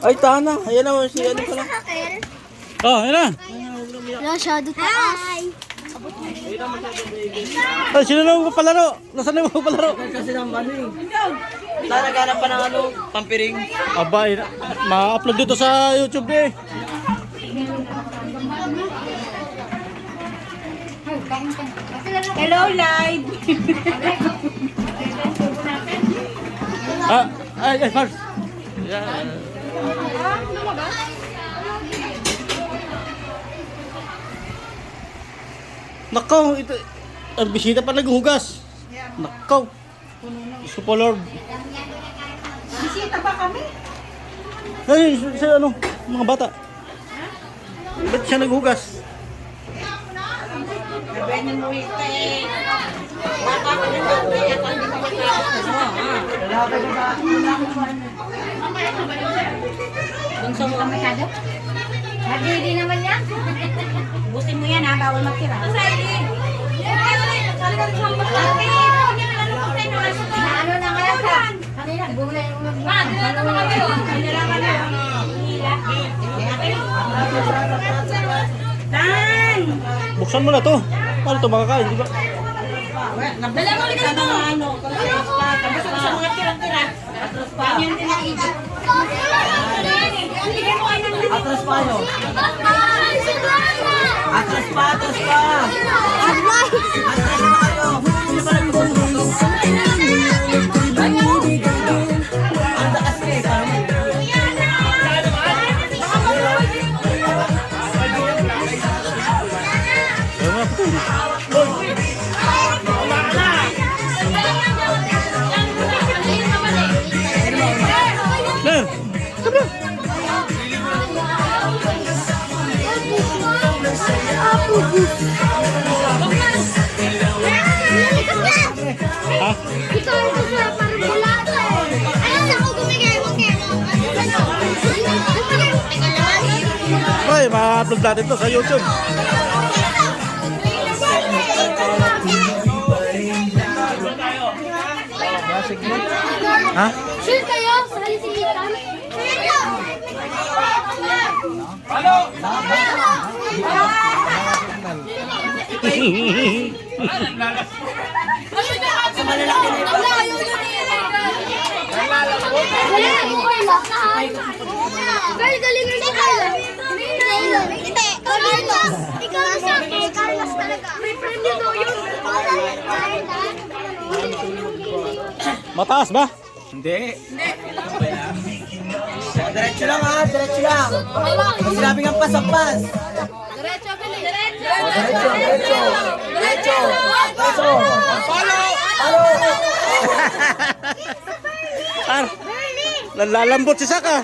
Ay, tana. Ayan na, si ano pala. Oh, ayan na. Masyado taas. Ay, sino na magpapalaro? Nasaan na magpapalaro? Kasi ng ano eh. Naghanap pa ng ano, pampiring. Aba, ma-upload dito sa YouTube eh. Hello, live. Ay, Mars. Yan. Nakaw, ito. Ang bisita pa naghuhugas. Nakaw. Gusto po, Lord. Bisita ba kami? Ay, sa ano, mga bata. Ba't siya naghugas? Bunso mo lang masyado? Magdidi naman yan. Busin mo yan ha, bawal magtira. Ano na kaya ka? Kanina, bumula yung ulo. Dan! Buksan mo na to. Paano to makakain, di ba? Dala mo ulit ito! Tapos sa mga tirang-tira. Ganyan din ang ibig. Atras pa ano? Atras pa, atras pa! Atras pa kayo! Hindi pa lang ang takas ka eh, parang Ner! Sabi! Ha? Ito ang gusto parang wala to eh. Ayun ako gumigay mo Ay, ma-upload natin to sa YouTube. Ha? Sure kayo sa halisigitan? sa malalaki na ito. Girl, galing rin si Carla. Hindi, Carlos. Ikaw na sa akin. Carlos talaga. May friend yun o yun. Mataas ba? Hindi. Diretso lang ha, diretso lang. Kung sinabi nga pas-pas. Diretso, galing. Diretso, diretso. Diretso. Diretso. Follow! Follow! Nalalambot si Saka.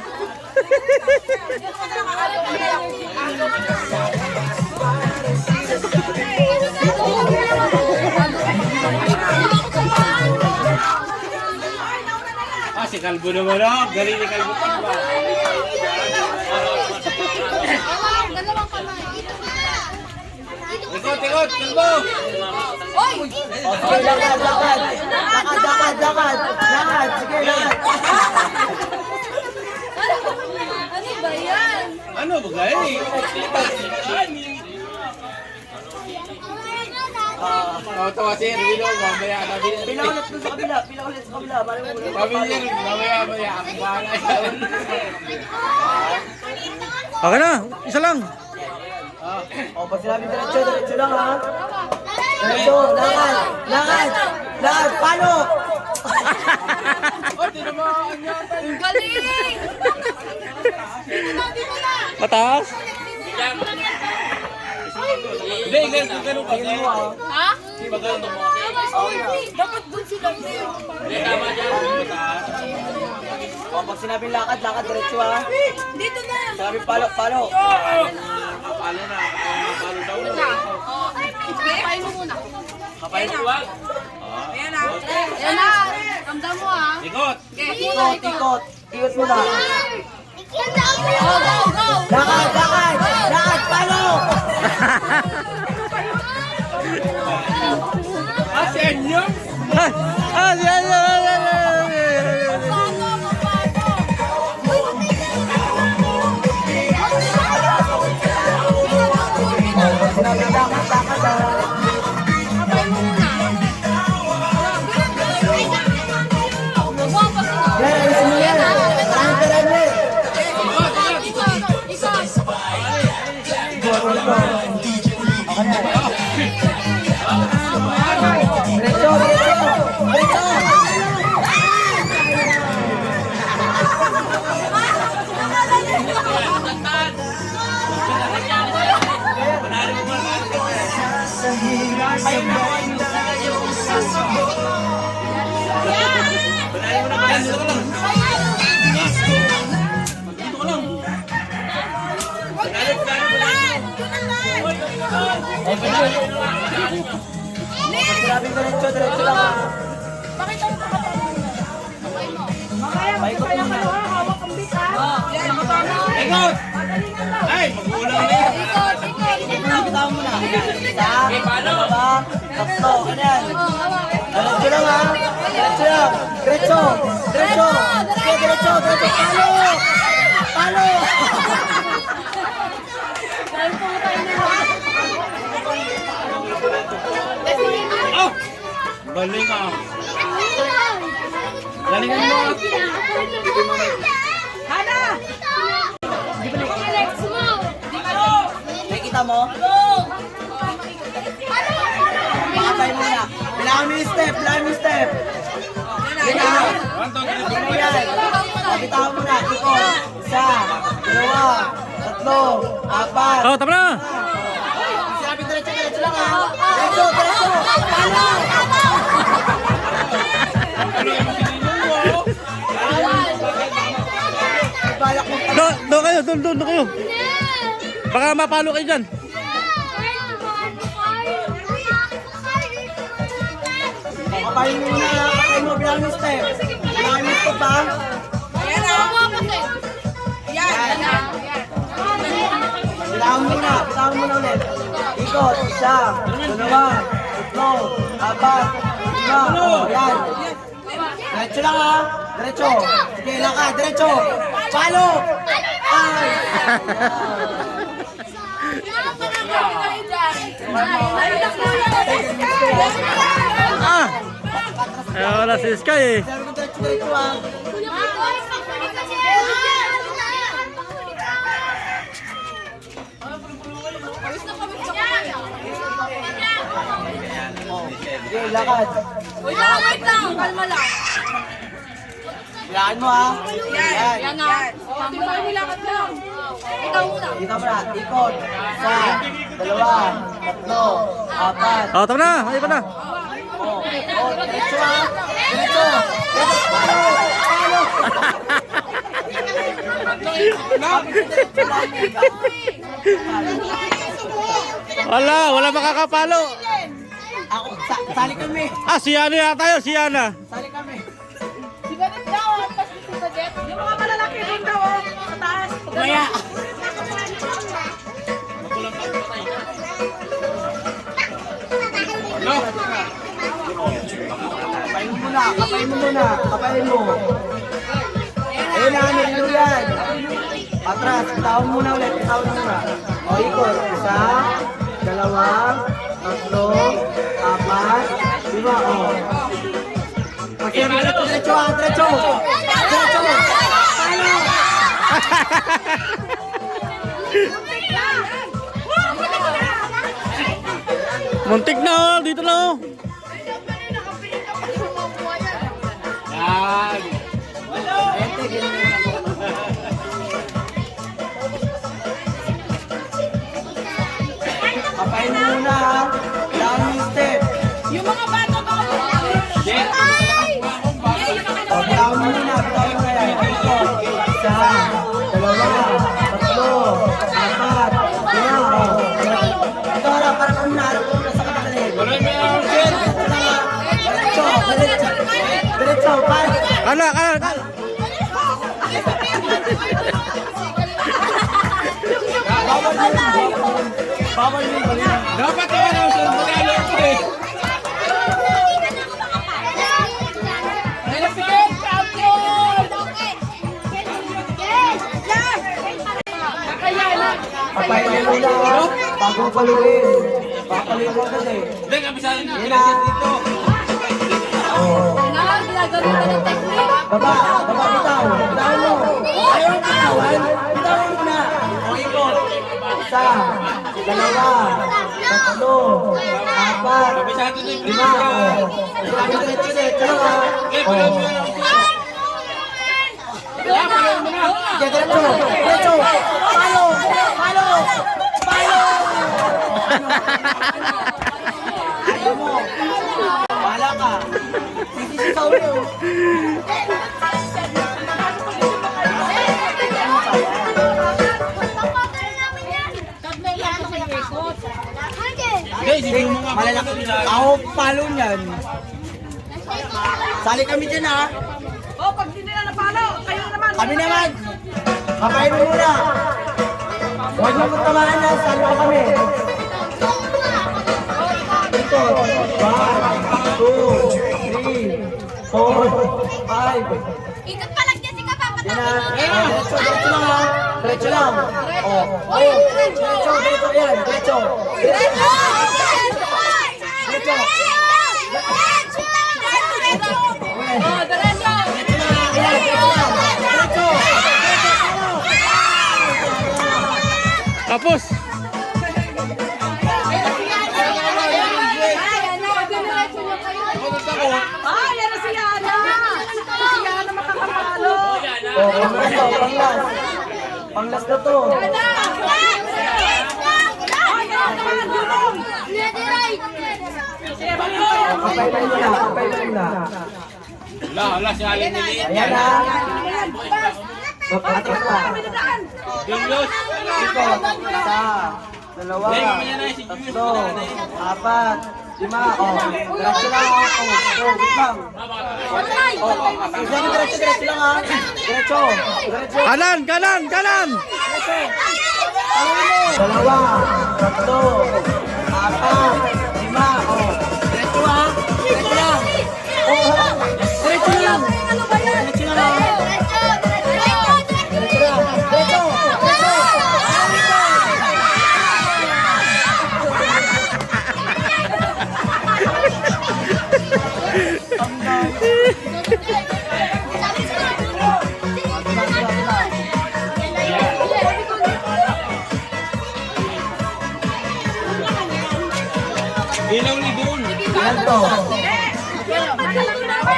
Si Kalbo naman ako. Galing ni Kalbo pa ba? Ikot, ikot, Kalbo! Sige, lakad, lakad. Lakad, lakad, lakad. Lakad, sige, lakad. Ano ba yan? Ano ba gaya? Tawa si Erwino, mamaya kami. Pila ulit dun sa kabila, pila ulit sa kabila. Pamilya rin, mamaya ako bahala yun. Okay na, isa lang. O, pag sinabi diretso, diretso lang ha. Diretso, lakad, lakad, lakad, paano? Oh, tinamaan niya. Galing! Mataas? Hindi, ganun kasi. Ha? Maganda mo. Dapat doon sila. Hindi, tama dyan. Mataas. O, pag sinabi lakad, lakad, diretso ha. Dito na! Sabi palo, palo. Kapalo na. Kapalo daw. Kapay mo. Ayan na. Ramdam mo ah. Ikot. Ikot, ikot. Ikot mo na. Go, go, go! Lakad, lakad! Lakad, palo! Asenyo. Sinabi lakad, lakad ah. Kapay mo muna. Bubuha pa sila. Yan, ayusin mo yan. Parang karami. Ikot. Diretso, diretso! Diretso! Sinabi diretso, diretso lang ah. Paikot mo na. Ikot. Ay, magulang na yan. Bitawan mo na. Isa, dalawa, tatlo, ganyan. Diretso lang ha. Diretso lang. Diretso. Diretso. Sige, diretso. Diretso. Palo. Palo. Oh! Galing ah. Galingan mo. Nakikita mo? Pakapay mo na. Bilangan mo yung step. Bilangan mo yung step. Yan na. 1, 2, 3, Yan na yan. Bitawan mo na. Ikot. Isa, dalawa, tatlo, apat. Oh, tama na. Sinabi diretso, diretso lang ha. Diretso, diretso. Palo. Balak mo pa. Doon kayo, doon kayo. Baka mapalo kayo dyan. Kapayin mo na. Kapayin mo. Bilangan mo yung step. Bilangan mo yung step ha. Ayan na. Yan na. Bilangan mo na. Bilangan mo na ulit. Ikot. Isa, dalawa, tatlo, apat, lima. Oh, yan. Diretso lang ha. Diretso. Sige, lakad. Diretso. Palo. Ay. Ah! Eh, wala si Sky eh. Sabi ko diretso, diretso ha. Sige, lakad. Wait lang. Kalma lang. Bilangan mo ha. Yan. Yan na. Pambay mo lakad lang. Ikaw muna. Dito mo na. Ikot. Isa, dalawa, tatlo, apat. Oh, tama na. Ayun pa na. Oh, diretso ha. Diretso. Diretso. Palo. Palo. Wala makakapalo. Ako, sali kami. Ah, si Yana yata yun, si Yana. Sali kami. Yung mga malalaki doon daw, sa taas. Maya. No. Kapain mo muna. Kapain mo muna. Kapain mo. Ayun na, nililo yan. Atras. Bitawan muna ulit. Bitawan muna. O, ikot. Isa, dalawa, tatlo, apat, lima. O. Diretso ha. Diretso. Diretso. Palo. Muntik na oh, dito na oh. Yan. Ente, ganyan ako. Kapain mo muna ha. Bitawan mo yung step. Yung mga bato to. Jet. O, bitawan mo muna. Bitawan mo kaya. Ito. Isa, dalawa, tatlo, apat, lima. O. Ito, harap. Harap mo muna. Harap mo muna sa kapatid. Wala may sir. Bawal yun, bali. Dapat ako na sa magkano ko eh. Papainin mo na. Bago paluin. Papaluin mo kasi. Hindi, kapisahan na. Yan na. Dito. Oh. Ginagawa ka ng technique. Baba, bitaw. Bitaw mo. Ayaw ang bitawan. Bitawan mo na. O, ikot. Isa, dalawa, tatlo, apat, Kapisahan dito yung lima. O. Sinabi diretso-diretso lang ha. O. Sige, diretso. Diretso. Palo. Palo. Palo. Ayaw mo. Bahala ka. Sisisaw mo. Hindi, sige mo nga. Malalaki. Ako palo niyan. Sali kami dyan ha. Oh, pag hindi nila napalo, kayo naman. Kami naman. Kapain mo muna. Huwag mo tamaan na. Sali pa kami. Ito. 1, 2, 3, 4, 5. Ikot pa lang kasi ka Yan na. Diretso, diretso lang ha. Diretso lang. Oh. Oh. Diretso, diretso. Yan. Diretso. Diretso. Diretso. Oh, diretso. Ayan, diretso lang. Diretso. Tapos. Ah, yan na si Yana. Si Yana makakapalo. Oh, panglas to, panglas. Panglas na to. Kapay mo na, kapay mo na. Wala, wala si Alin Nili. Ayan ha. Magpatras pa. Julius. Ito, isa, dalawa, tatlo, apat, lima. Oh, diretso lang ha. Oh, wait lang. Oh, isa na diretso, diretso lang ha. Diretso, diretso. Kanan, kanan, kanan. Dalawa, tatlo, apat, lima. Oh, diretso ha. Diretso lang. Oh, diretso lang. Diretso lang ha. Diretso lang. Diretso. Ilaw ni doon. Yan to.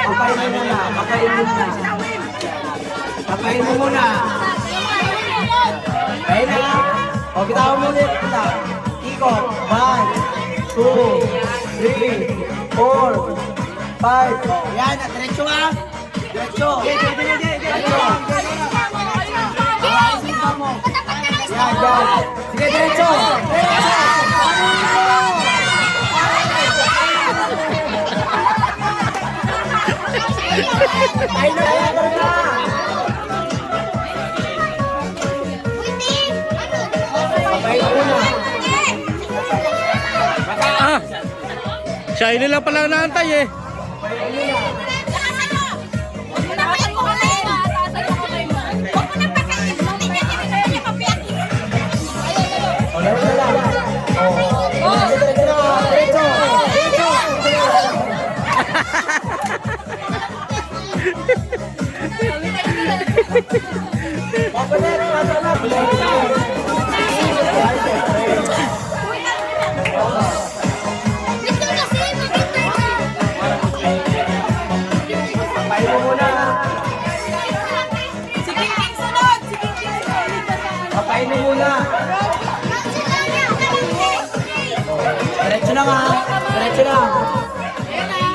Papain mo muna. Papain mo muna. Papain mo muna. Ayun na. O, bitawan mo ulit. Ikot. 1, 2, 3, 4, 5. Yan. Diretso ha. Diretso. Diretso. Ayusin ka mo. Yan, yan. Sige, diretso. Diretso. Ay, nakayagal ka! Babay ko na. Ah. Siya ini lang pala naantay eh. O, diretso lang. O, diretso na. Diretso. Diretso. O, balik. Pasok na. Balik. Papay mo muna. Papay mo muna. Diretso lang ha. Diretso lang.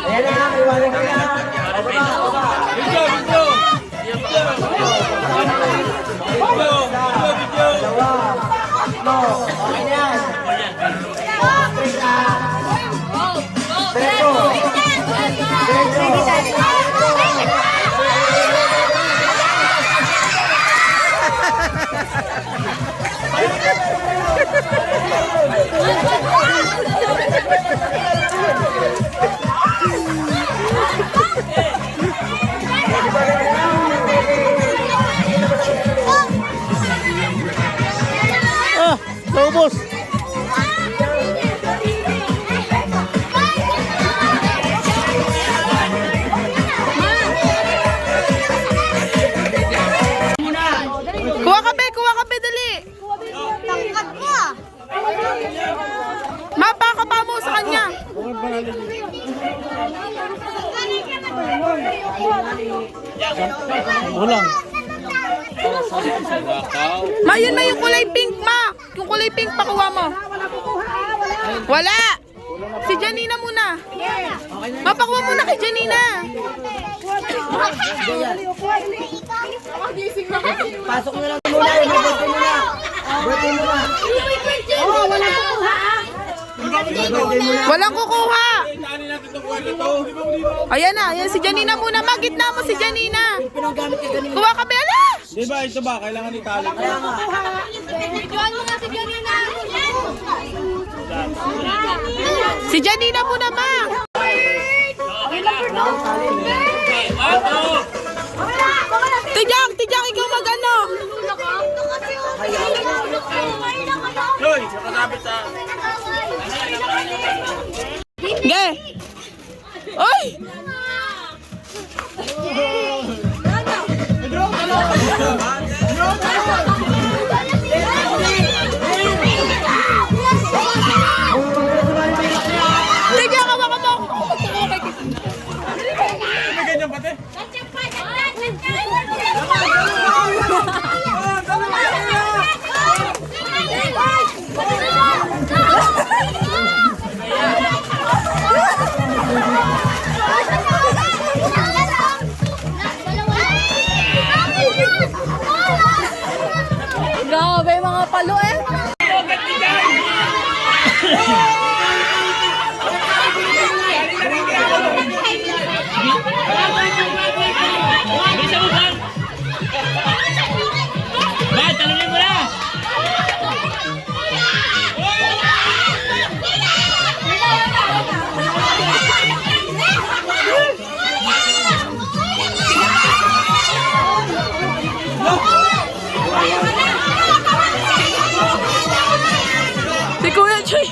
Ayan na. Iwanan ka na. O, baba. Baba. Video, video. Dalawa, tatlo, okay na yan. Straight na. Diretso. Diretso. Diretso. Ah, naubos. Kuha ka be, dali. Tangkad mo ah. Mapakapa mo sa kanya. Walang. Ma, yun ma yung kulay pink, ma. Yung kulay pink, pakuha mo. Wala. Si Janina muna. Mapakuha muna kay Janina. Pasok mo lang muna, birthday muna. Birthday muna. Oh, wala kukuha ah. Birthday muna. Walang kukuha. Ayan na, ayan si Janina muna. Magitna mo si Janina. Pinanggamit ka ganun. Kuha ka, Bella. Di ba ito ba? Kailangan itali ko. Kaya nga. Videoan mo nga si Janina. Si Janina muna, ma. Tijang, ikaw mag-ano. Hoy, nakasabit sa... Ge. Oy. Tijang, hawakan mo. May ganyan pati. Grabe mga palo eh. Si Kuya Choy.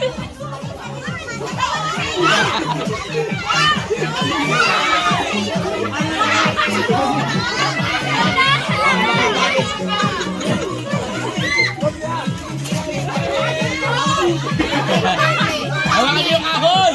Hawakan niyo yung ahoy!